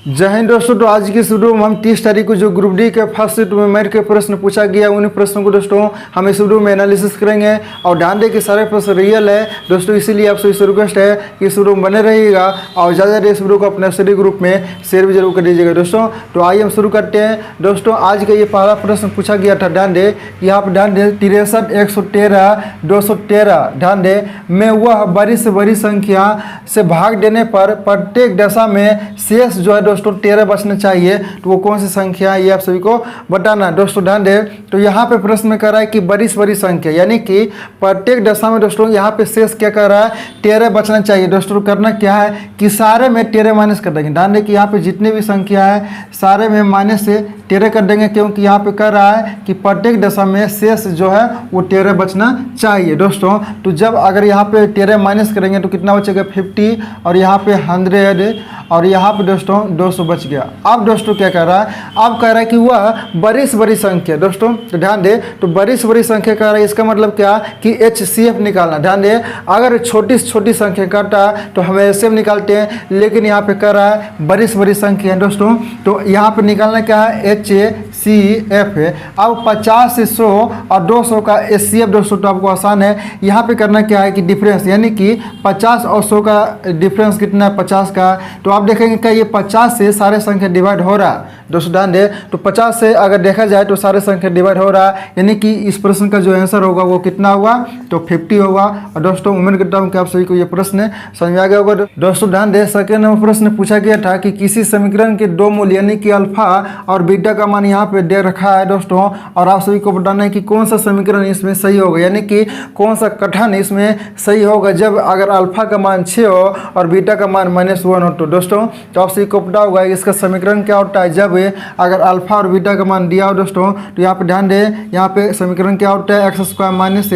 जय हिंद दोस्तों। तो आज की इस वीडियो में हम 30 तारीख को जो ग्रुप डी के फर्स्ट शिफ्ट में मेरिट के प्रश्न पूछा गया उन प्रश्नों को दोस्तों हम इस वीडियो में एनालिसिस करेंगे और ध्यान दें कि सारे प्रश्न रियल है दोस्तों, इसीलिए आपसे इस रिक्वेस्ट है कि इस वीडियो में बने रहिएगा और ज़्यादा इस वीडियो को अपने स्टडी ग्रुप में शेयर भी जरूर कर दीजिएगा दोस्तों। तो आइए हम शुरू करते हैं दोस्तों। आज का ये पहला प्रश्न पूछा गया था, ध्यान दें कि यहाँ पर ध्यान दें 63, 113, 213 ध्यान दें में वह बड़ी से बड़ी संख्या से भाग देने पर प्रत्येक दशा में शेष जो है दोस्तों 13 बचना चाहिए, तो वो कौन सी संख्या है ये आप सभी को बताना है दोस्तों। ध्यान दें तो यहाँ पे प्रश्न में कर रहा है कि बड़ी से बड़ी संख्या यानी कि प्रत्येक दशा में दोस्तों यहाँ पे शेष क्या कर रहा है 13 बचना चाहिए दोस्तों। करना क्या है कि सारे में 13 माइनस कर देंगे। ध्यान दें कि यहाँ पे जितनी भी संख्या है सारे में माइनस से 13 कर देंगे, क्योंकि यहाँ पे कर रहा है कि प्रत्येक दशा में शेष जो है वो 13 बचना चाहिए दोस्तों। तो जब अगर यहाँ पे 13 माइनस करेंगे तो कितना बचेगा 50 और यहाँ पे 100 और यहाँ पे दोस्तों 200 बच गया। अब दोस्तों क्या कह रहा है, अब कह रहा है कि वह बड़ी से बड़ी संख्या दोस्तों। तो ध्यान दे तो बड़ी से बड़ी संख्या कह रहा है, इसका मतलब क्या कि HCF निकालना। ध्यान दे अगर छोटी से छोटी संख्या काटा तो हम HCF निकालते हैं, लेकिन यहाँ पे कह रहा है बड़ी से बड़ी संख्या है दोस्तों। तो यहाँ पे निकालना क्या है HCF है। अब 50 से 100 और 200 का HCF दोस्तों तो आपको आसान है। यहाँ पे करना क्या है कि डिफरेंस यानी कि 50 और 100 का डिफरेंस कितना है 50 का। तो आप देखेंगे क्या ये 50 से सारे संख्या डिवाइड हो रहा है दोस्तों। ध्यान दे तो 50 से अगर देखा जाए तो सारे संख्या डिवाइड हो रहा है, यानी कि इस प्रश्न का जो आंसर होगा वो कितना होगा तो 50 होगा। और दोस्तों उम्मीद करता हूँ कि आप सभी को ये प्रश्न समझ में आ गया होगा दोस्तों। ध्यान दे सेकेंड नंबर प्रश्न पूछा गया था कि किसी समीकरण के दो मूल्य यानी कि अल्फा और बीटा का मान यहाँ पे दे रखा है दोस्तों, और आप सभी को बताना है कि कौन सा समीकरण इसमें सही होगा, यानी कि कौन सा कथन इसमें सही होगा जब अगर अल्फा का मान 6 हो और बीटा का मान -1 हो। तो दोस्तों तो आप सभी को पता होगा इसका समीकरण क्या होता है जब अगर अल्फा और बीटा का मान दिया हो दोस्तों। तो यहाँ पे ध्यान दें यहाँ पे समीकरण क्या होता है x² minus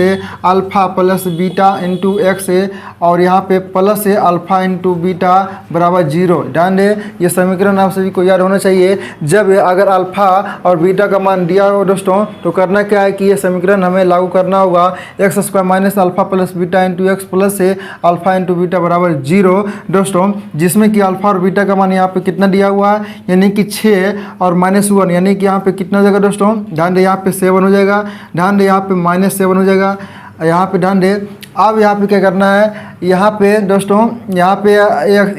alpha plus beta into x और यहाँ पे प्लस अल्फा इंटू बीटा बराबर 0। ध्यान दें ये समीकरण आप सभी को याद होना चाहिए। जब अगर अल्फा और बीटा का मान दिया हो दोस्तों तो करना क्या है कि ये समीकरण हमें लागू करना होगा x² minus alpha plus beta into x plus alpha into beta बराबर 0 दोस्तों, जिसमें कि अल्फा और बीटा का मान यहाँ पे कितना दिया हुआ है यानी कि 6 और -1 यानी कि यहाँ पे कितना हो जाएगा दोस्तों। ध्यान दे यहाँ पे 7 हो जाएगा। ध्यान दे यहाँ पे -7 हो जाएगा। यहाँ पे ध्यान दे अब यहाँ पे क्या करना है यहाँ पे दोस्तों यहाँ पे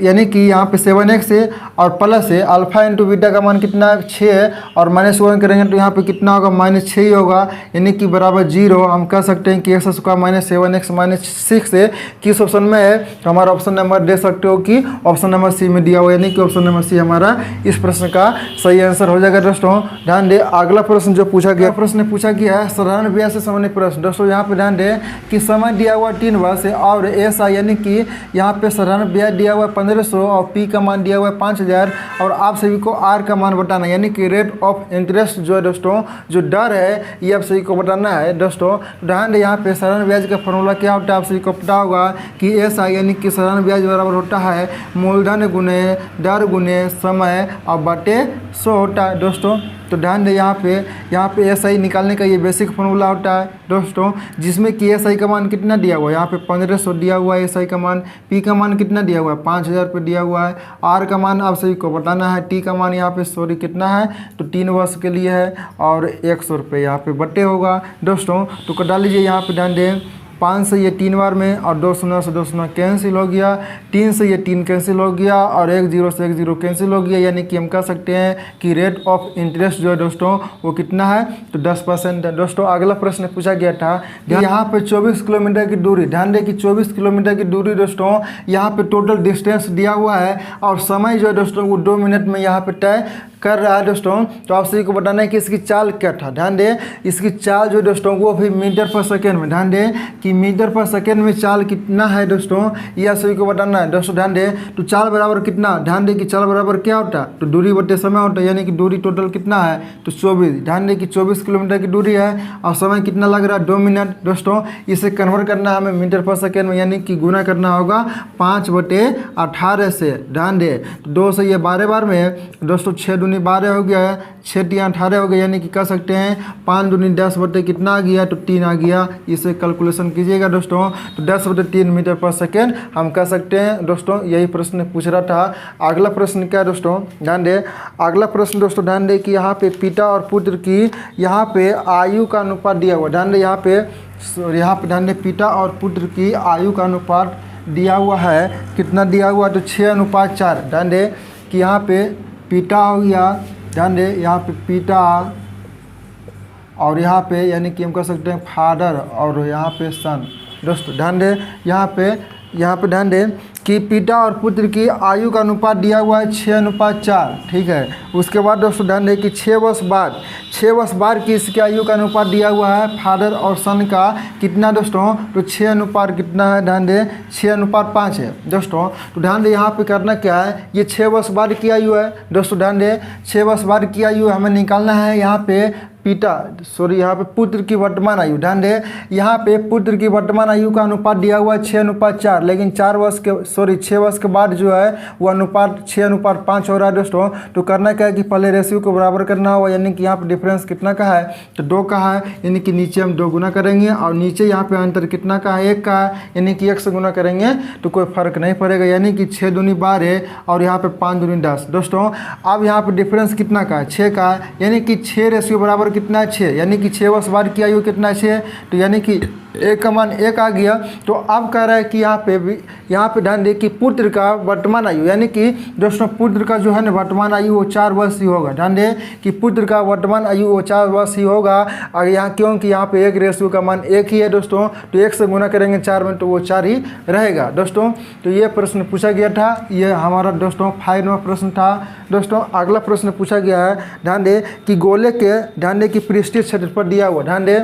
यानी कि यहाँ पे 7x और प्लस है अल्फा इंटू बीटा का मान कितना है 6 और -1 करेंगे तो यहाँ पे कितना होगा -6 ही होगा, यानी कि बराबर 0। हम कह सकते हैं कि x² माइनस 7x माइनस 6 है किस ऑप्शन में है, तो हमारा ऑप्शन नंबर दे सकते हो कि ऑप्शन नंबर सी में दिया हुआ, यानी कि ऑप्शन नंबर सी हमारा इस प्रश्न का सही आंसर हो जाएगा दोस्तों। ध्यान दे अगला प्रश्न जो पूछा गया पूछा गया है साधारण ब्याज से संबंधित प्रश्न दोस्तों। यहाँ पे ध्यान दे कि समय दिया हुआ 3 वर्ष और ऐसा यानी कि यहाँ पे साधारण ब्याज दिया हुआ है 1500 और पी का मान दिया हुआ है 5000 और आप सभी को आर का मान बताना है, यानी कि रेट ऑफ इंटरेस्ट जो है दोस्तों जो दर है ये आप सभी को बताना है दोस्तों। ध्यान दे यहाँ पे साधारण ब्याज का फॉर्मूला क्या होता है आप सभी को पता होगा कि ऐसा यानी कि साधारण ब्याज बराबर होता है मूलधन गुने दर गुने समय और बटे 100 होता है दोस्तों। तो ध्यान दे यहाँ पे SI निकालने का ये बेसिक फॉर्मूला होता है दोस्तों, जिसमें कि SI का मान कितना दिया हुआ है यहाँ पे 1500 दिया हुआ है SI का मान, P का मान कितना दिया हुआ है 5000 पे दिया हुआ है, R का मान आप सभी को बताना है, T का मान यहाँ पे कितना है तो 3 वर्ष के लिए है और 100 रुपये यहाँ पे बटे होगा दोस्तों। तो कर डाल लीजिए यहाँ पे ध्यान दें 5 से ये 3 बार में और 2 शून्य से 2 शून्य कैंसिल हो गया, 3 से ये 3 कैंसिल हो गया और 1 0 से 1 0 कैंसिल हो गया, यानी कि हम कह सकते हैं कि रेट ऑफ इंटरेस्ट जो है दोस्तों वो कितना है तो 10% है दोस्तों। अगला प्रश्न पूछा गया था यहाँ पे 24 किलोमीटर की दूरी, ध्यान दें कि 24 किलोमीटर की दूरी दोस्तों यहाँ पे टोटल डिस्टेंस दिया हुआ है और समय जो है दोस्तों वो 2 मिनट में यहाँ पे तय कर रहा है दोस्तों। तो आप सभी को बताना है कि इसकी चाल क्या था। ध्यान दें इसकी चाल जो दोस्तों वो भी मीटर पर सेकेंड में, ध्यान दें कि मीटर पर सेकेंड में चाल कितना है दोस्तों ये आप सभी को बताना है दोस्तों। ध्यान दें तो चाल बराबर कितना, ध्यान दें कि चाल बराबर क्या होता है तो दूरी बटे समय होता है, यानी कि दूरी टोटल कितना है तो 24। ध्यान दें कि 24 किलोमीटर की दूरी है और समय कितना लग रहा है 2 मिनट दोस्तों। इसे कन्वर्ट करना है हमें मीटर पर सेकेंड में, यानी कि गुना करना होगा 5/18 से। ध्यान दें 2 से ये 12 बार में दोस्तों 6 दूनी 12 हो गया है, 6 तिया 18 हो गया, यानी कि कह सकते हैं 5 दूनी 10 बटे कितना आ गया तो 3 आ गया। इसे कैलकुलेशन कीजिएगा दोस्तों। तो 10/3 मीटर पर सेकेंड हम कह सकते हैं दोस्तों। यही प्रश्न पूछ रहा था। अगला प्रश्न क्या दोस्तों, ध्यान दे। अगला प्रश्न दोस्तों ध्यान दे कि यहाँ पे पिता और पुत्र की यहाँ पे आयु का अनुपात दिया हुआ। ध्यान दे यहाँ पे ध्यान दे, पिता और पुत्र की आयु का अनुपात दिया हुआ है। कितना दिया हुआ, तो 6:4। ध्यान दे कि यहाँ पे पिता हो गया, ध्यान दे यहाँ पे पिता और यहाँ पे यानी कि हम कह सकते हैं फादर और यहाँ पे सन। दोस्तों ध्यान दे यहाँ पे ध्यान दे कि पिता और पुत्र की आयु का अनुपात दिया हुआ है 6:4। ठीक है। उसके बाद दोस्तों ध्यान दे कि 6 वर्ष बाद की इसकी आयु का अनुपात दिया हुआ है फादर और सन का। कितना दोस्तों, तो 6 अनुपात कितना है, ध्यान दे 6:5 है दोस्तों। तो ध्यान दे यहाँ पे करना क्या है, ये 6 वर्ष बाद की आयु है दोस्तों। ध्यान दे 6 वर्ष बाद की आयु हमें निकालना है। यहाँ पे यहाँ पे पुत्र की वर्तमान आयु। ध्यान दे यहाँ पे पुत्र की वर्तमान आयु का अनुपात दिया हुआ है 6:4, लेकिन 6 वर्ष के बाद जो है वो अनुपात 6:5 हो रहा है दोस्तों। तो करना क्या है कि पहले रेशियो को बराबर करना होगा, यानी कि यहाँ पे डिफरेंस कितना का है, तो 2 का है, यानी कि नीचे हम 2 गुना करेंगे और नीचे यहाँ पे अंतर कितना का है, 1 का है, यानी कि 1 से गुना करेंगे तो कोई फर्क नहीं पड़ेगा, यानी कि 6 दूनी 12 और यहाँ पे 5 दूनी 10 दोस्तों। अब यहाँ पे डिफरेंस कितना का है, 6 का है, यानी कि 6 रेशियो बराबर कितना है 6, यानी कि 6 वर्ष बाद की आयु कितना है 6, तो यानी कि 1 का मान 1 आ गया। तो अब कह रहा है कि यहाँ पे ध्यान दे कि पुत्र का वर्तमान आयु, यानी कि दोस्तों पुत्र का जो है ना वर्तमान आयु वो 4 वर्ष ही होगा। ध्यान दे कि पुत्र का वर्तमान आयु वो 4 वर्ष ही होगा। और यहाँ क्योंकि यहाँ पे 1 रेशियो का मान 1 ही है दोस्तों, तो 1 से गुना करेंगे 4 में तो वो 4 ही रहेगा दोस्तों। तो ये प्रश्न पूछा गया था, ये हमारा दोस्तों 5 नंबर प्रश्न था दोस्तों। अगला प्रश्न पूछा गया है, ध्यान दे कि गोले के ध्यान दे कि पृष्ठीय क्षेत्रफल दिया हुआ। ध्यान दे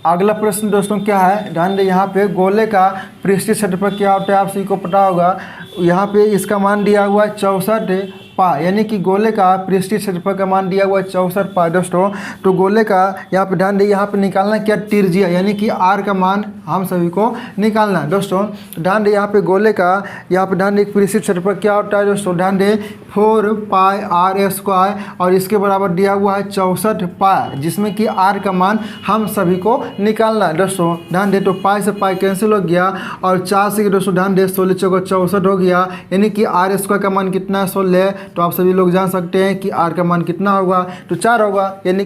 अगला प्रश्न दोस्तों क्या है, ध्यान दे यहाँ पे गोले का पृष्ठीय क्षेत्रफल क्या होता है, आप सभी को पता होगा। यहाँ पे इसका मान दिया हुआ है 64 पा, यानी कि गोले का पृष्ठीय क्षेत्रफल का मान दिया हुआ है 64 पा दोस्तों। तो गोले का यहाँ पे ध्यान दे यहाँ पे निकालना क्या, त्रिज्या, यानी कि आर का मान हम सभी को निकालना है दोस्तों। ध्यान दे यहाँ पे गोले का यहाँ पे ध्यान दे पृष्ठीय क्षेत्रफल क्या होता है दोस्तों, ध्यान दे 4πr² और इसके बराबर दिया हुआ है 64 पा, जिसमें कि आर का मान हम सभी को निकालना है दोस्तों। ध्यान दे तो पाई से पाई कैंसिल हो गया और 4 से दोस्तों ध्यान दे 16 चौका 64 हो गया, यानी कि r² का मान कितना है 16। तो आप सभी लोग जान सकते हैं कि आर का मान कितना होगा, तो 4 होगा, यानी